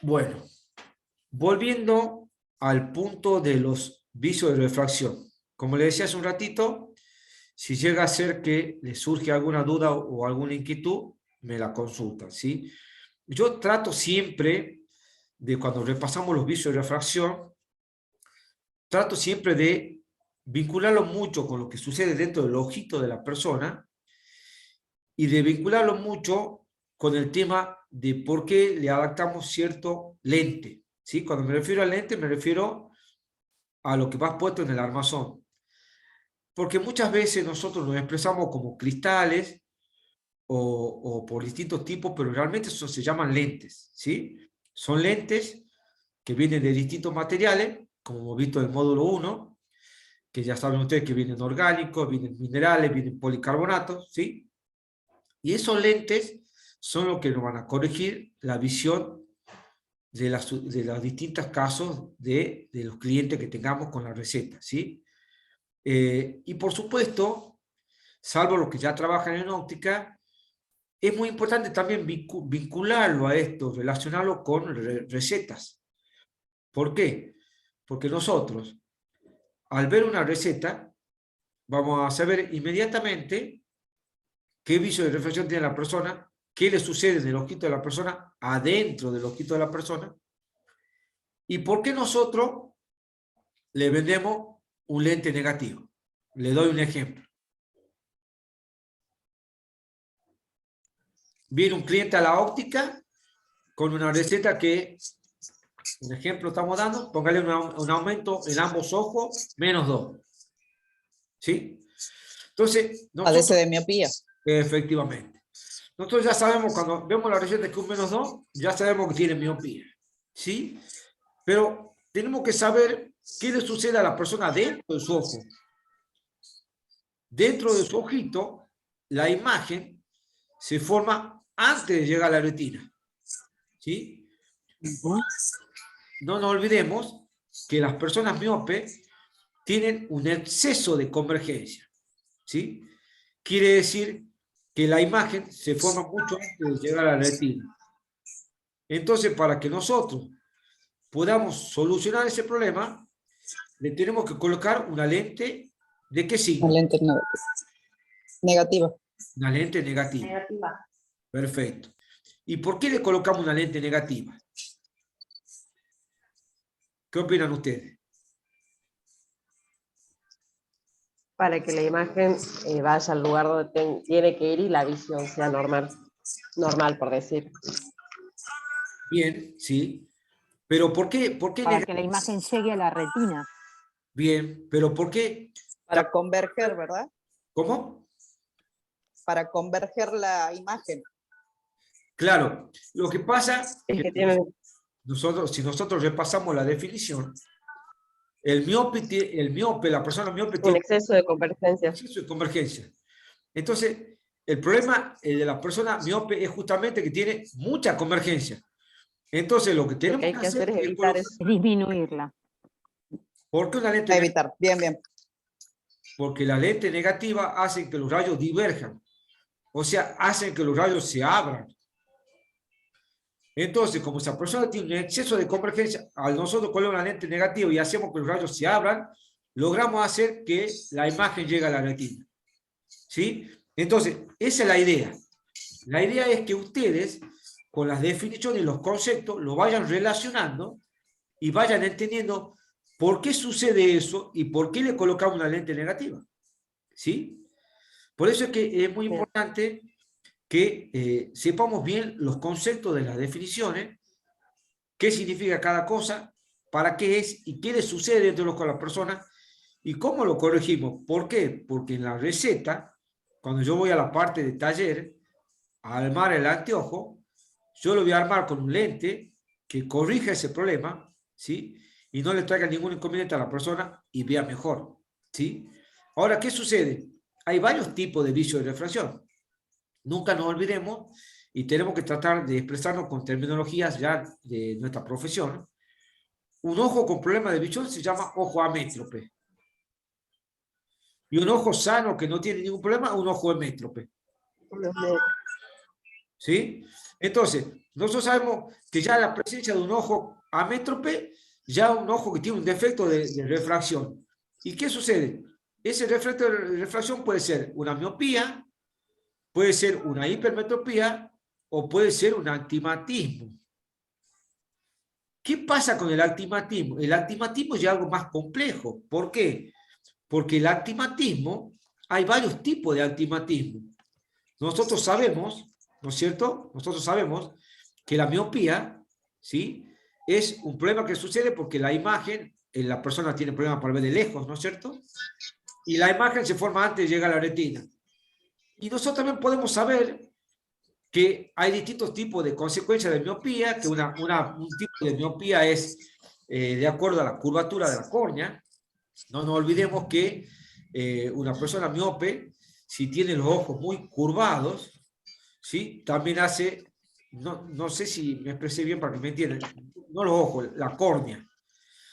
Bueno, volviendo al punto de los vicios de refracción. Como le decía hace un ratito, si llega a ser que le surge alguna duda o alguna inquietud, me la consultan, ¿sí? Yo trato siempre de, cuando repasamos los vicios de refracción, trato siempre de vincularlo mucho con lo que sucede dentro del ojito de la persona y de vincularlo mucho con el tema de por qué le adaptamos cierto lente, ¿sí? Cuando me refiero al lente, me refiero a lo que va puesto en el armazón. Porque muchas veces nosotros nos expresamos como cristales o por distintos tipos, pero realmente eso se llaman lentes, ¿sí? Son lentes que vienen de distintos materiales, como hemos visto en el módulo 1, que ya saben ustedes que vienen orgánicos, vienen minerales, vienen policarbonatos, ¿sí? Y esos lentes son los que nos van a corregir la visión de los distintos casos de los clientes que tengamos con la receta, ¿sí? Y por supuesto, salvo los que ya trabajan en óptica, es muy importante también vincularlo a esto, relacionarlo con recetas. ¿Por qué? Porque nosotros, al ver una receta, vamos a saber inmediatamente qué vicio de reflexión tiene la persona, qué le sucede en el ojito de la persona, adentro del ojito de la persona, y por qué nosotros le vendemos un lente negativo. Le doy un ejemplo. Viene un cliente a la óptica con una receta que, un ejemplo estamos dando, póngale un aumento en ambos ojos, -2. ¿Sí? Entonces, nosotros, Padece de miopía. efectivamente. Nosotros ya sabemos, cuando vemos la receta que un -2, ya sabemos que tiene miopía. ¿Sí? Pero tenemos que saber qué le sucede a la persona dentro de su ojo. Dentro de su ojito, la imagen se forma antes de llegar a la retina. ¿Sí? No nos olvidemos que las personas miopes tienen un exceso de convergencia. ¿Sí? Quiere decir que la imagen se forma mucho antes de llegar a la retina. Entonces, para que nosotros podamos solucionar ese problema, le tenemos que colocar una lente ¿de qué signo? Una lente negativa. Una lente negativa. Negativa. Perfecto. ¿Y por qué le colocamos una lente negativa? ¿Qué opinan ustedes? Para que la imagen vaya al lugar donde tiene que ir y la visión sea normal, por decir. Bien, sí. Pero ¿por qué Para que la imagen llegue a la retina. Bien, pero ¿por qué? Para converger, ¿verdad? ¿Cómo? Para converger la imagen. Claro, lo que pasa Es es que que si nosotros repasamos la definición, el miope, la persona miope un tiene exceso de convergencia. exceso de convergencia. Entonces, el problema de la persona miope es justamente que tiene mucha convergencia. Entonces, lo que Lo tenemos que hay que hacer es evitar eso. Es disminuirla. ¿Por qué una lente A negativa? evitar. Bien, bien. Porque la lente negativa hace que los rayos diverjan. O sea, hacen que los rayos se abran. Entonces, como esa persona tiene un exceso de convergencia, al nosotros colocar una lente negativa y hacemos que los rayos se abran, logramos hacer que la imagen llegue a la retina. ¿Sí? Entonces, esa es la idea. La idea es que ustedes, con las definiciones y los conceptos, lo vayan relacionando y vayan entendiendo por qué sucede eso y por qué le colocamos una lente negativa. ¿Sí? Por eso es que es muy importante que sepamos bien los conceptos de las definiciones, qué significa cada cosa, para qué es y qué le sucede dentro de la persona y cómo lo corregimos. ¿Por qué? Porque en la receta, cuando yo voy a la parte de taller, a armar el anteojo, yo lo voy a armar con un lente que corrija ese problema, ¿sí? Y no le traiga ningún inconveniente a la persona y vea mejor, ¿sí? Ahora, ¿qué sucede? Hay varios tipos de vicio de refracción. Nunca nos olvidemos y tenemos que tratar de expresarnos con terminologías ya de nuestra profesión. Un ojo con problema de visión se llama ojo amétrope. Y un ojo sano que no tiene ningún problema, un ojo hemétrope. ¿Sí? Entonces, nosotros sabemos que ya la presencia de un ojo amétrope, ya un ojo que tiene un defecto de refracción. ¿Y qué sucede? Ese defecto de refracción puede ser una miopía, puede ser una hipermetropía o puede ser un astigmatismo. ¿Qué pasa con el astigmatismo? El astigmatismo es algo más complejo. ¿Por qué? Porque el astigmatismo, hay varios tipos de astigmatismo. Nosotros sabemos, ¿no es cierto? Nosotros sabemos que la miopía, ¿sí? Es un problema que sucede porque la imagen, la persona tiene problemas para ver de lejos, ¿no es cierto? Y la imagen se forma antes de llegar a la retina. Y nosotros también podemos saber que hay distintos tipos de consecuencias de miopía, que un tipo de miopía es de acuerdo a la curvatura de la córnea. No nos olvidemos que una persona miope, si tiene los ojos muy curvados, ¿sí? También hace, no sé si me expresé bien para que me entiendan, no los ojos, la córnea.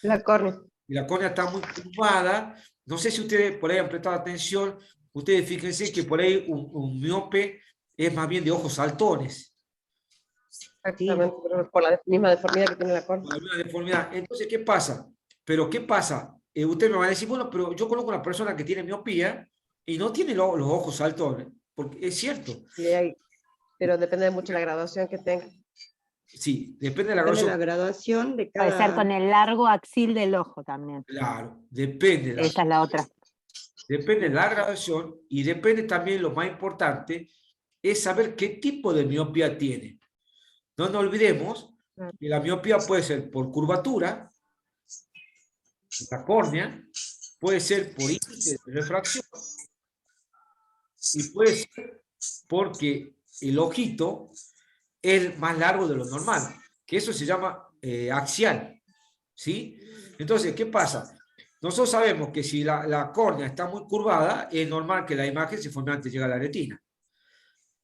La córnea. Y la córnea está muy curvada. No sé si ustedes por ahí han prestado atención, ustedes fíjense que por ahí un miope es más bien de ojos saltones. Exactamente, pero por la misma deformidad que tiene la córnea. Una deformidad. Entonces, ¿qué pasa? Pero, ¿qué pasa? Usted me va a decir, bueno, pero yo conozco una persona que tiene miopía y no tiene los ojos saltones, porque es cierto. Pero depende mucho de la graduación que tenga. Sí, depende de la Depende de graduación. la graduación de Puede ser cada... con el largo axil del ojo también. Claro, depende. Esa es la otra. Depende de la graduación y depende también, lo más importante, es saber qué tipo de miopía tiene. No nos olvidemos que la miopía puede ser por curvatura, la córnea, puede ser por índice de refracción y puede ser porque el ojito es más largo de lo normal, que eso se llama axial, ¿sí? Entonces, ¿qué pasa? Nosotros sabemos que si la córnea está muy curvada, es normal que la imagen se forme antes de llegar a la retina.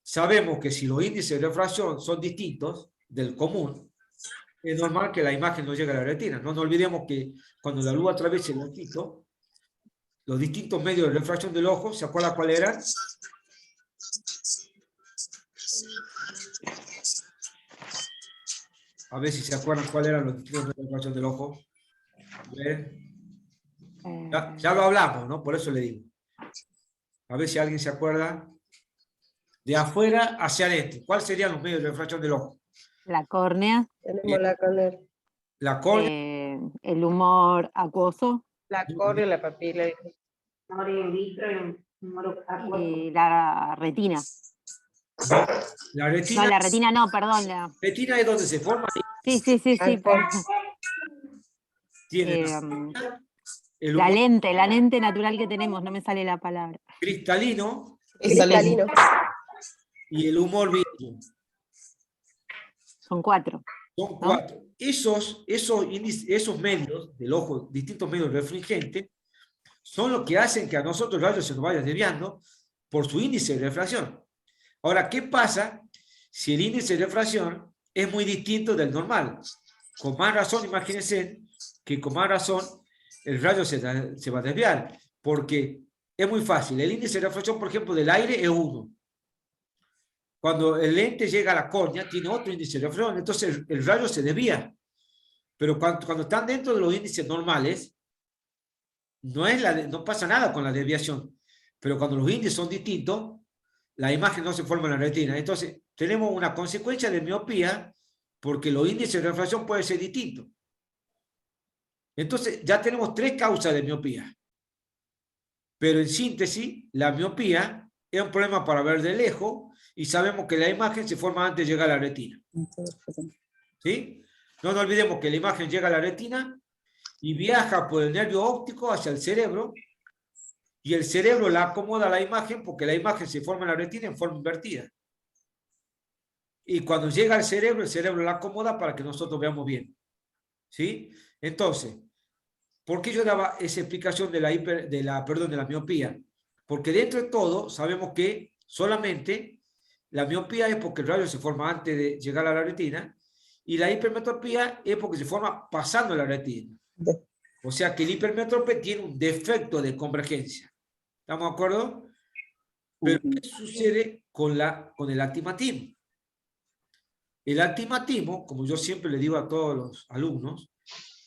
Sabemos que si los índices de refracción son distintos del común, es normal que la imagen no llegue a la retina. No nos olvidemos que cuando la luz atraviesa el ojito, los distintos medios de refracción del ojo, ¿se acuerdan cuáles eran? A ver si se acuerdan cuáles eran los distintos medios de refracción del ojo. A ver. Ya lo hablamos, ¿no? Por eso le digo. A ver si alguien se acuerda. De afuera hacia adentro. ¿Cuáles serían los medios de refracción del ojo? La córnea, Tenemos la córnea. La córnea. el humor acuoso La córnea, la papila. y la retina. La retina. No, la retina no, perdón. Retina es donde se forma. Sí, Tiene la lente natural que tenemos, no me sale la palabra. cristalino Cristalino. y el humor vidrio. Son 4. Son 4. Esos medios del ojo, distintos medios refringentes, son los que hacen que a nosotros el rayo se nos vaya desviando por su índice de refracción. Ahora, ¿qué pasa si el índice de refracción es muy distinto del normal? Con más razón, imagínense que con más razón el rayo se va a desviar, porque es muy fácil. El índice de refracción, por ejemplo, del aire es 1. Cuando el lente llega a la córnea, tiene otro índice de refracción, entonces el rayo se desvía. Pero cuando están dentro de los índices normales, no pasa nada con la desviación. Pero cuando los índices son distintos, la imagen no se forma en la retina. Entonces, tenemos una consecuencia de miopía porque los índices de refracción pueden ser distintos. Entonces, ya tenemos 3 causas de miopía. Pero en síntesis, la miopía es un problema para ver de lejos y sabemos que la imagen se forma antes de llegar a la retina. ¿Sí? No nos olvidemos que la imagen llega a la retina y viaja por el nervio óptico hacia el cerebro y el cerebro la acomoda a la imagen porque la imagen se forma en la retina en forma invertida. Y cuando llega al cerebro, el cerebro la acomoda para que nosotros veamos bien. ¿Sí? Entonces, ¿por qué yo daba esa explicación de la miopía? Porque dentro de todo sabemos que solamente la miopía es porque el rayo se forma antes de llegar a la retina y la hipermetropía es porque se forma pasando la retina. O sea que el hipermétrope tiene un defecto de convergencia. ¿Estamos de acuerdo? Pero ¿qué sucede con el astigmatismo? El astigmatismo, como yo siempre le digo a todos los alumnos,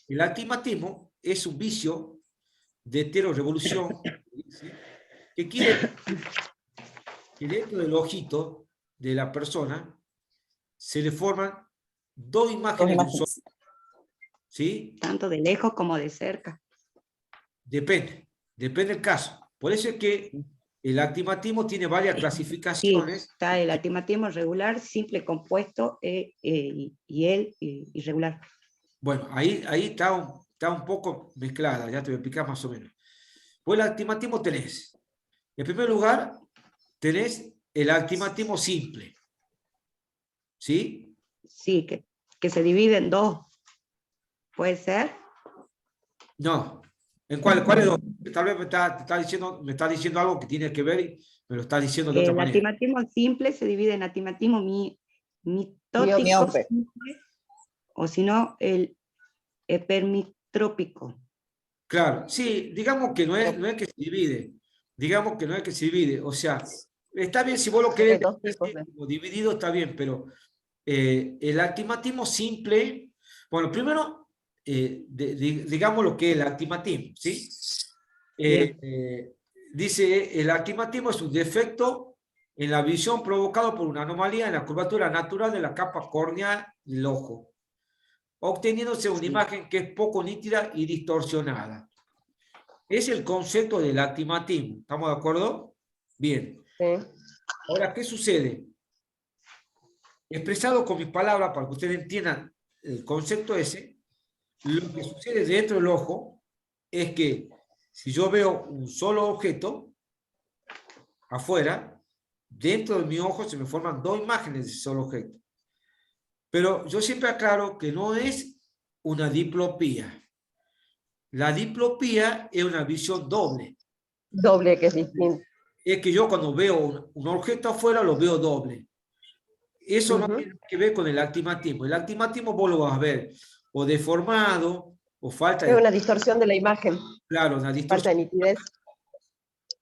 el astigmatismo es un vicio de heterorrevolución que quiere decir que dentro del ojito de la persona se le forman dos imágenes de un solo. ¿Sí? Tanto de lejos como de cerca. Depende del caso. Por eso es que el astigmatismo tiene varias Sí, clasificaciones. está el astigmatismo regular, simple, compuesto y el irregular. Bueno, ahí está un poco mezclada, ya te voy a explicar más o menos. Pues el astigmatismo tenés, en primer lugar, tenés el astigmatismo simple. ¿Sí? Sí, que se divide en dos. ¿Puede ser? No. ¿En cuál es? Tal vez me está diciendo algo que tiene que ver y me lo está diciendo de otra El manera. astigmatismo simple se divide en astigmatismo mitótico Miope. simple, o si no, el hipermitrópico. Claro, sí, digamos que no es que se divide. Digamos que no es que se divide. O sea, está bien si vos lo querés dos tipos de- como dividido, está bien, pero el astigmatismo simple, bueno, primero, digamos lo que es el astigmatismo, ¿sí? Bien. Dice, el astigmatismo es un defecto en la visión provocado por una anomalía en la curvatura natural de la capa córnea del ojo, obteniéndose una Sí. imagen que es poco nítida y distorsionada. Es el concepto del astigmatismo. ¿Estamos de acuerdo? Bien. Sí. Ahora, ¿qué sucede? Expresado con mis palabras, para que ustedes entiendan el concepto ese, lo que sucede dentro del ojo es que si yo veo un solo objeto afuera, dentro de mi ojo se me forman dos imágenes de ese solo objeto. Pero yo siempre aclaro que no es una diplopía. La diplopía es una visión doble. Doble, que es distinto. Es que yo cuando veo un objeto afuera lo veo doble. Eso no tiene que ver con el astigmatismo. El astigmatismo vos lo vas a ver o deformado o falta Es de... una distorsión de la imagen, Claro, una falta distorsión. de nitidez.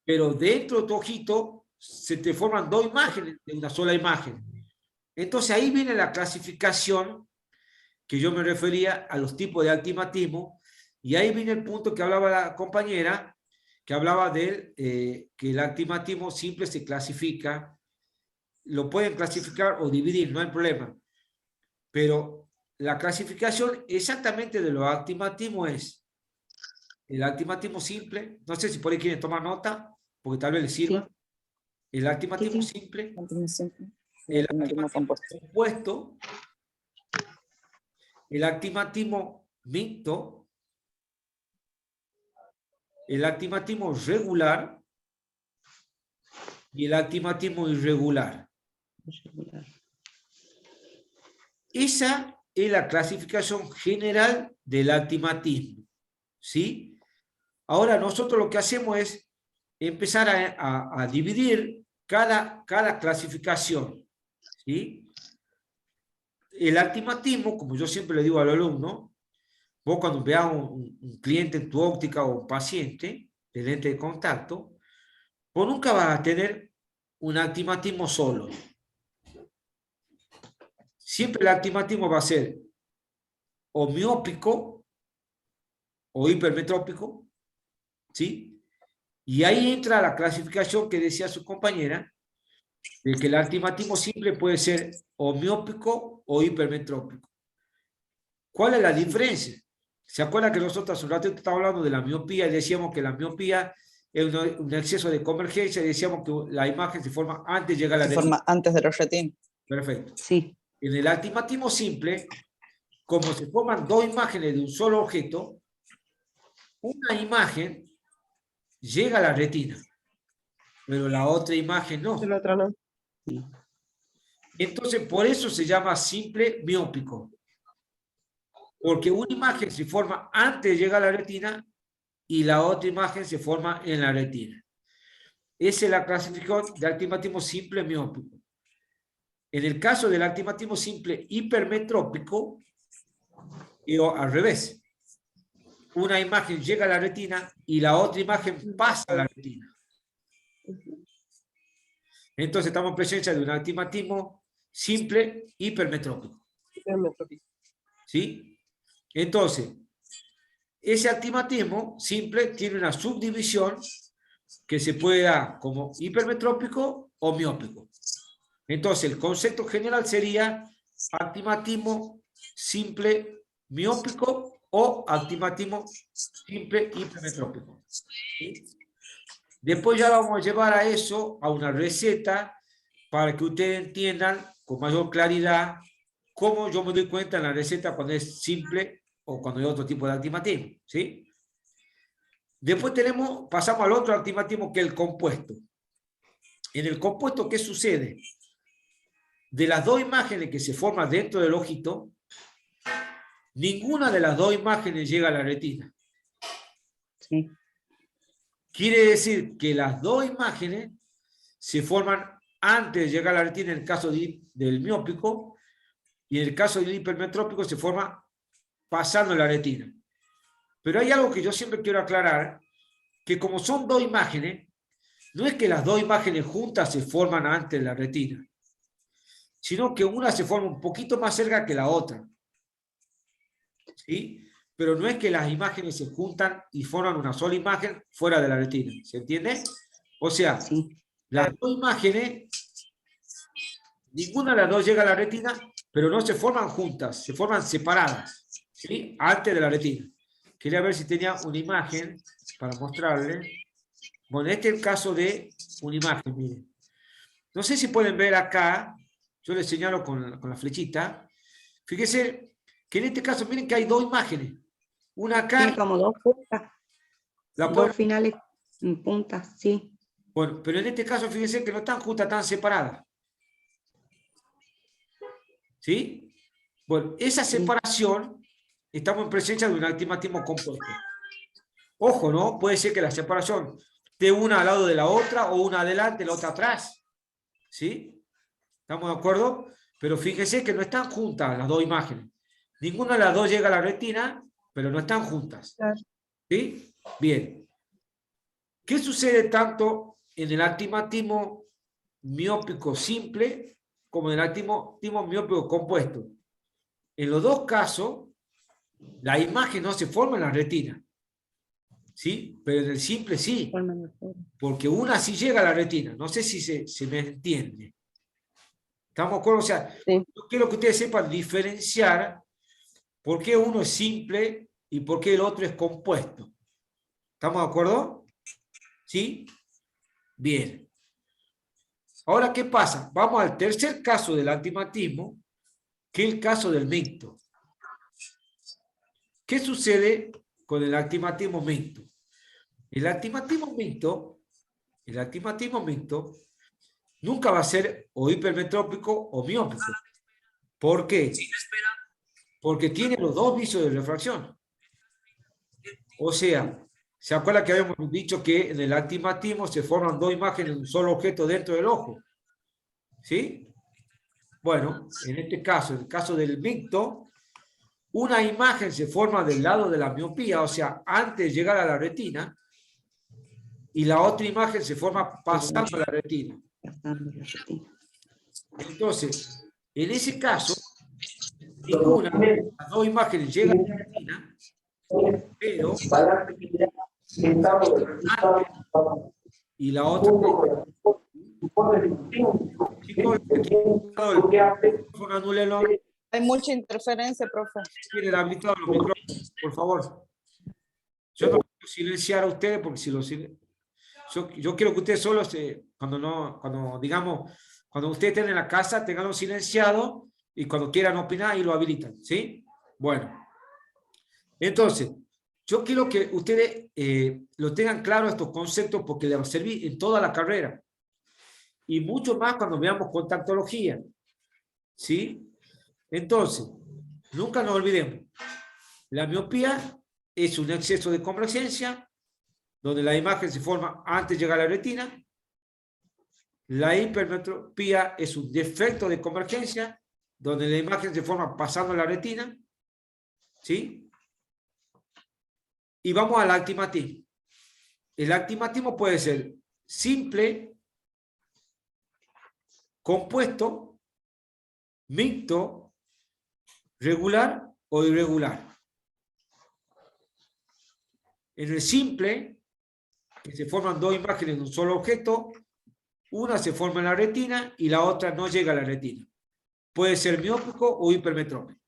Pero dentro de tu ojito se te forman dos imágenes de una sola imagen. Entonces ahí viene la clasificación que yo me refería a los tipos de astigmatismo, y ahí viene el punto que hablaba la compañera, que hablaba de que el astigmatismo simple se clasifica, lo pueden clasificar o dividir, no hay problema, pero la clasificación exactamente de los astigmatismos es el astigmatismo simple, no sé si por ahí quieren tomar nota, porque tal vez les sirva, Sí. el astigmatismo Sí. simple, Astigmatismo el astigmatismo compuesto. compuesto, el astigmatismo mixto, el astigmatismo regular y el astigmatismo irregular. Irregular. Esa es la clasificación general del astigmatismo, ¿sí? Ahora nosotros lo que hacemos es empezar a dividir cada clasificación, ¿sí? El astigmatismo, como yo siempre le digo al alumno, vos cuando veas un cliente en tu óptica o un paciente de lente de contacto, vos nunca vas a tener un astigmatismo solo. Siempre el astigmatismo va a ser o miópico o hipermetrópico, ¿sí? Y ahí entra la clasificación que decía su compañera, de que el astigmatismo simple puede ser o miópico o hipermetrópico. ¿Cuál es la diferencia? ¿Se acuerdan que nosotros hace un rato estábamos hablando de la miopía y decíamos que la miopía es un exceso de convergencia y decíamos que la imagen se forma antes de llegar a la Se retina? forma antes de los retines. Perfecto. Sí. En el astigmatismo simple, como se forman dos imágenes de un solo objeto, una imagen llega a la retina, pero la otra imagen no. El otro no. Entonces, por eso se llama simple miópico. Porque una imagen se forma antes de llegar a la retina y la otra imagen se forma en la retina. Esa es la clasificación de astigmatismo simple miópico. En el caso del astigmatismo simple hipermetrópico, o al revés, una imagen llega a la retina y la otra imagen pasa a la retina. Entonces estamos en presencia de un astigmatismo simple, hipermetrópico. ¿Sí? Entonces, ese astigmatismo simple tiene una subdivisión que se puede dar como hipermetrópico o miópico. Entonces, el concepto general sería astigmatismo simple miópico o astigmatismo simple hipermetrópico. ¿Sí? Después ya vamos a llevar a eso a una receta para que ustedes entiendan con mayor claridad cómo yo me doy cuenta en la receta cuando es simple o cuando hay otro tipo de astigmatismo. ¿Sí? Después pasamos al otro astigmatismo que es el compuesto. En el compuesto, ¿qué sucede? De las dos imágenes que se forman dentro del ojito, ninguna de las dos imágenes llega a la retina. Sí. Quiere decir que las dos imágenes se forman antes de llegar a la retina en el caso del miópico y en el caso del hipermetrópico se forma pasando la retina. Pero hay algo que yo siempre quiero aclarar, que como son dos imágenes, no es que las dos imágenes juntas se forman antes de la retina, sino que una se forma un poquito más cerca que la otra. ¿Sí? Pero no es que las imágenes se juntan y forman una sola imagen fuera de la retina. ¿Se entiende? O sea, Sí. las dos imágenes, ninguna de las dos llega a la retina, pero no se forman juntas, se forman separadas, ¿sí? Antes de la retina. Quería ver si tenía una imagen para mostrarle. Bueno, este es el caso de una imagen, miren. No sé si pueden ver acá, yo les señalo con la flechita. Fíjense que en este caso, miren que hay dos imágenes. Una acá. Tiene como dos puntas. La Dos finales en puntas, sí. Bueno, pero en este caso, fíjense que no están juntas, están separadas. ¿Sí? Bueno, esa separación, estamos en presencia de un astigmatismo compuesto. Ojo, ¿no? Puede ser que la separación esté una al lado de la otra, o una adelante, la otra atrás. ¿Sí? ¿Estamos de acuerdo? Pero fíjense que no están juntas las dos imágenes. Ninguna de las dos llega a la retina, pero no están juntas. ¿Sí? Bien. ¿Qué sucede tanto en el astigmatismo miópico simple como en el astigmatismo miópico compuesto? En los dos casos, la imagen no se forma en la retina. ¿Sí? Pero en el simple sí. Porque una sí llega a la retina. No sé si se me entiende. ¿Estamos de acuerdo? O sea, Sí. yo quiero que ustedes sepan diferenciar por qué uno es simple y por qué el otro es compuesto. ¿Estamos de acuerdo? ¿Sí? Bien. Ahora, ¿qué pasa? Vamos al tercer caso del astigmatismo, que es el caso del mixto. ¿Qué sucede con el astigmatismo mixto? El astigmatismo mixto nunca va a ser o hipermetrópico o miópico. ¿Por qué? Porque tiene los dos vicios de refracción. O sea, ¿se acuerda que habíamos dicho que en el astigmatismo se forman dos imágenes de un solo objeto dentro del ojo? ¿Sí? Bueno, en este caso, en el caso del mixto, una imagen se forma del lado de la miopía, o sea, antes de llegar a la retina, y la otra imagen se forma pasando a la retina. Entonces, en ese caso, ninguna de las dos imágenes llega a la retina, pero y la otra. Chicos, anúlenlo. Hay mucha interferencia, profe. Tienen habilitado los micrófonos, por favor. Yo no quiero silenciar a ustedes porque si los yo quiero que ustedes solo cuando ustedes estén en la casa tenganlo silenciado y cuando quieran opinar y lo habilitan, ¿sí? Bueno. Entonces, yo quiero que ustedes lo tengan claro estos conceptos porque les va a servir en toda la carrera. Y mucho más cuando veamos contactología. ¿Sí? Entonces, nunca nos olvidemos. La miopía es un exceso de convergencia donde la imagen se forma antes de llegar a la retina. La hipermetropía es un defecto de convergencia donde la imagen se forma pasando la retina. ¿Sí? Y vamos al astigmatismo. El astigmatismo puede ser simple, compuesto mixto, regular o irregular. En el simple, que se forman dos imágenes de un solo objeto, una se forma en la retina y la otra no llega a la retina. Puede ser miópico o hipermetrópico.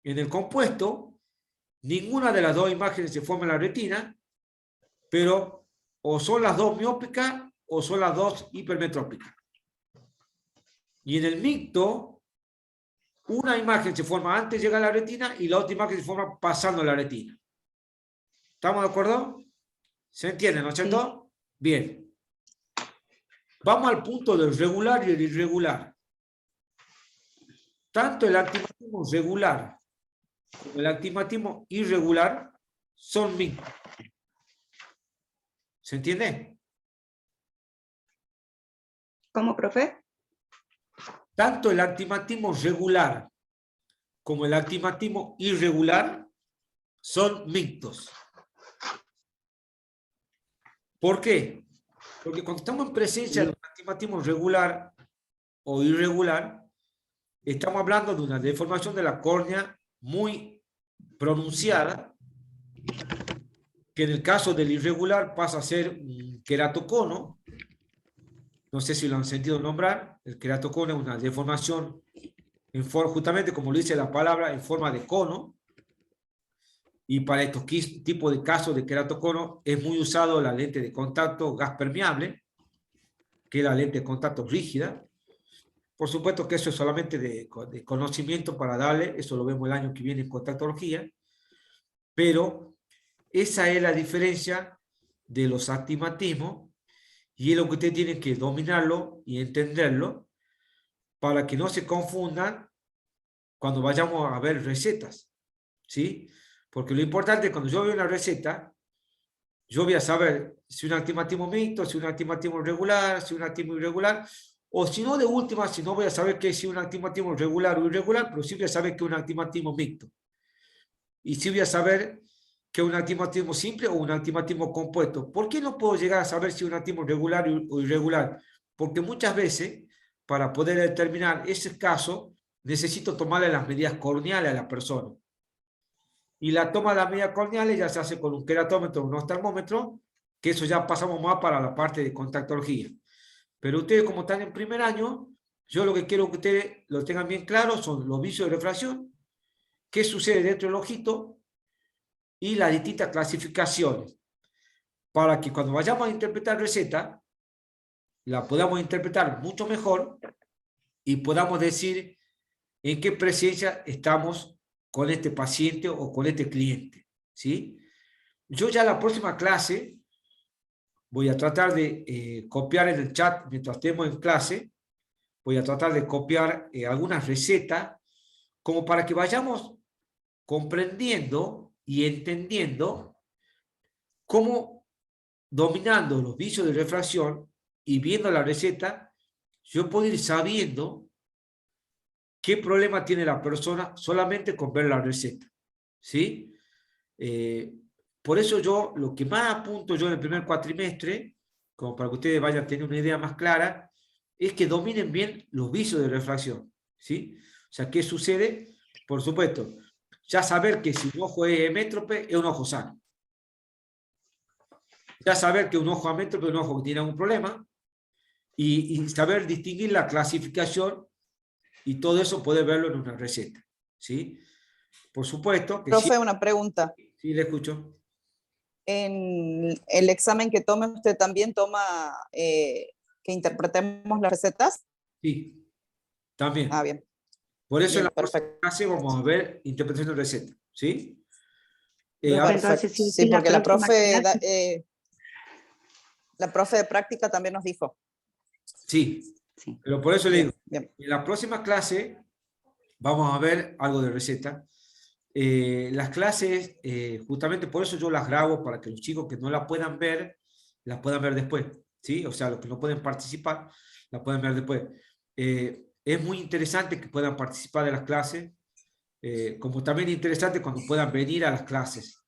En el compuesto, ninguna de las dos imágenes se forma en la retina, pero o son las dos miópicas o son las dos hipermetrópicas. Y en el mixto, una imagen se forma antes de llegar a la retina y la otra imagen se forma pasando la retina. ¿Estamos de acuerdo? ¿Se entiende, no es cierto? Bien. Vamos al punto del regular y el irregular. Tanto el actimatismo regular como el actimatismo irregular son mixtos. ¿Se entiende? ¿Cómo, profe? Tanto el actimatismo regular como el actimatismo irregular son mixtos. ¿Por qué? Porque cuando estamos en presencia de un actimatismo regular o irregular, estamos hablando de una deformación de la córnea muy pronunciada, que en el caso del irregular pasa a ser un queratocono. No sé si lo han sentido nombrar. El queratocono es una deformación, justamente como lo dice la palabra, en forma de cono. Y para estos tipos de casos de queratocono es muy usado la lente de contacto gas permeable, que es la lente de contacto rígida. Por supuesto que eso es solamente de conocimiento para darle, eso lo vemos el año que viene en contactología, pero esa es la diferencia de los astigmatismos y es lo que ustedes tienen que dominarlo y entenderlo para que no se confundan cuando vayamos a ver recetas, ¿sí? Porque lo importante es cuando yo veo una receta, yo voy a saber si un astigmatismo mixto, si un astigmatismo regular, si un astigmatismo irregular, o si no, de última, si no voy a saber que es un astigmatismo regular o irregular, pero sí voy a saber que es un astigmatismo mixto. Y sí voy a saber que es un astigmatismo simple o un astigmatismo compuesto. ¿Por qué no puedo llegar a saber si es un astigmatismo regular o irregular? Porque muchas veces, para poder determinar ese caso, necesito tomarle las medidas corneales a la persona. Y la toma de las medidas corneales ya se hace con un queratómetro o un oftalmómetro, que eso ya pasamos más para la parte de contactología. Pero ustedes, como están en primer año, yo lo que quiero que ustedes lo tengan bien claro son los vicios de refracción, qué sucede dentro del ojito y las distintas clasificaciones, para que cuando vayamos a interpretar receta, la podamos interpretar mucho mejor y podamos decir en qué presencia estamos con este paciente o con este cliente, ¿sí? Yo ya la próxima clase voy a tratar de copiar en el chat mientras estemos en clase, voy a tratar de copiar algunas recetas como para que vayamos comprendiendo y entendiendo cómo, dominando los vicios de refracción y viendo la receta, yo puedo ir sabiendo qué problema tiene la persona solamente con ver la receta, ¿sí? Por eso yo, lo que más apunto yo en el primer cuatrimestre, como para que ustedes vayan a tener una idea más clara, es que dominen bien los vicios de refracción, ¿sí? O sea, ¿qué sucede? Por supuesto, ya saber que si un ojo es hemétrope, es un ojo sano. Ya saber que un ojo amétrope es un ojo que tiene algún problema, y saber distinguir la clasificación, y todo eso puede verlo en una receta, ¿sí? Por supuesto que Profe, sí. una pregunta. Sí, le escucho. En el examen que tome, ¿usted también toma que interpretemos las recetas? Sí, también. Ah, bien. Por eso Bien, en la próxima perfecto. clase vamos a ver interpretación de receta, ¿sí? Profe, Ahora, entonces, Perfecto. sí, Sí, porque la próxima profe, clase- la profe de práctica también nos dijo. sí, Sí. pero por eso le Bien, digo, bien. en la próxima clase vamos a ver algo de receta. Las clases, justamente por eso yo las grabo, para que los chicos que no la puedan ver, las puedan ver después, ¿sí? O sea, los que no pueden participar, las pueden ver después. Es muy interesante que puedan participar de las clases, como también interesante cuando puedan venir a las clases.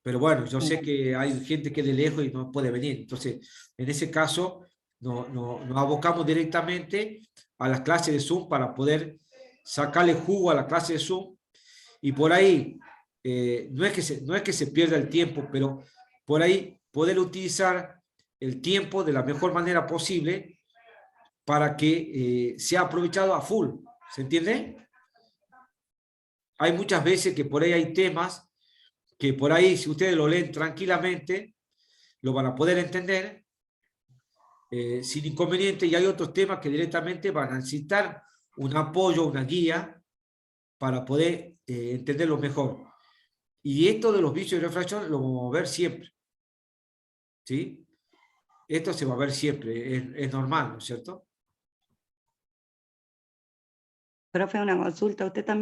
Pero bueno, yo sé que hay gente que es de lejos y no puede venir. Entonces, en ese caso, nos abocamos directamente a las clases de Zoom para poder sacarle jugo a la clase de Zoom, y por ahí, no es que se pierda el tiempo, pero por ahí poder utilizar el tiempo de la mejor manera posible para que sea aprovechado a full. ¿Se entiende? Hay muchas veces que por ahí hay temas que por ahí, si ustedes lo leen tranquilamente, lo van a poder entender sin inconveniente, y hay otros temas que directamente van a necesitar un apoyo, una guía para poder entenderlo mejor. Y esto de los vicios de refracción lo vamos a ver siempre. ¿Sí? Esto se va a ver siempre, es normal, ¿no es cierto? Profe, una consulta. ¿Usted también